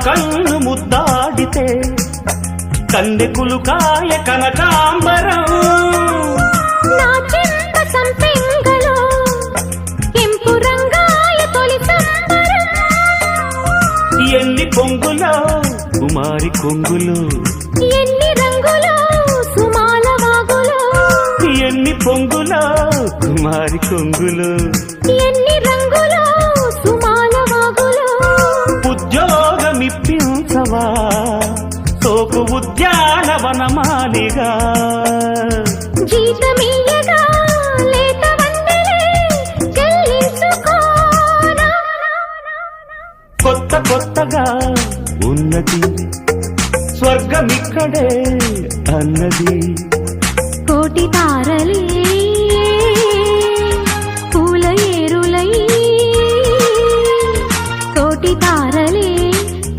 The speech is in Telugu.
కన్ను ముద్దాడితే కన్నెకులు కాయ కనకాంబరం నా చెంత సంపెంగలో కెంపు రంగాయ తొలి సంబరం ఎన్ని పొంగులో కుమారి కొంగులు ఎన్ని రంగులో సుమాల వాగులో ఎన్ని పొంగులో కుమారి కొంగులు ఎన్ని రంగులో సుమాల వాగులో ఉద్యోగమిప్పించవా సోకు ఉద్యానవనమాలిగా జీతమియ్యగా లేత వందెలే చెల్లించుకోనా కొత్త కొత్తగా ఉన్నది స్వర్గమిక్కడే అన్నది కోటి తారలే పూల ఏరులై